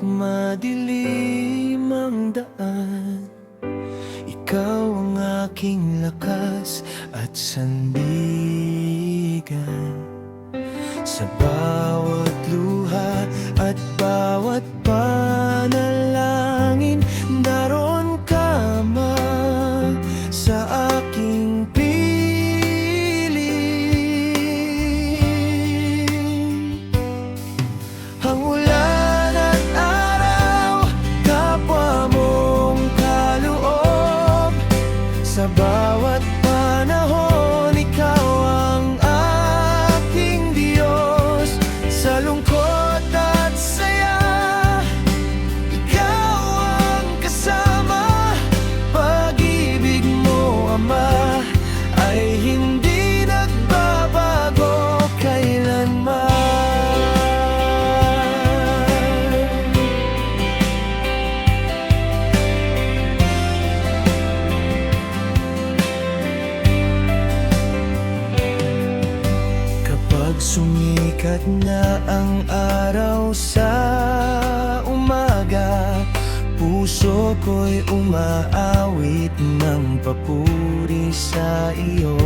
madilim ang daan, ikaw ang aking lakas at sandigan. Sa bawat luha at bawat panalangin, daron ka sa aking piling. Ang ulan at araw, kapwa mong kaloob. Sa bawat panahon, ikaw ang aking Diyos. Sa lungkot at saya, ikaw ang kasama. Pag-ibig mo, Ama, ay hindi nagbabago kailanman. Kapag sumikat na ang araw sa umaga, puso ko'y umaawit ng papuri sa iyo.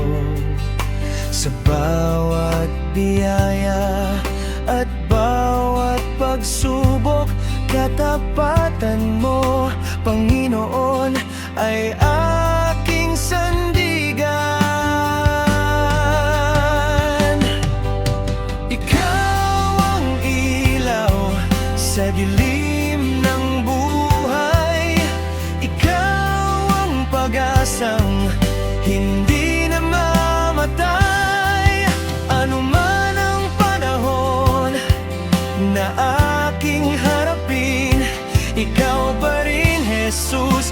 Sa bawat biyaya at bawat pagsubok, katapatan mo, Panginoon, ay aking sandigan. Ikaw ang ilaw sa dilim ng buhay. Ikaw ang pag-asang hindi namamatay. Ano man ang panahon na aking harapin, ikaw pa rin, Jesus.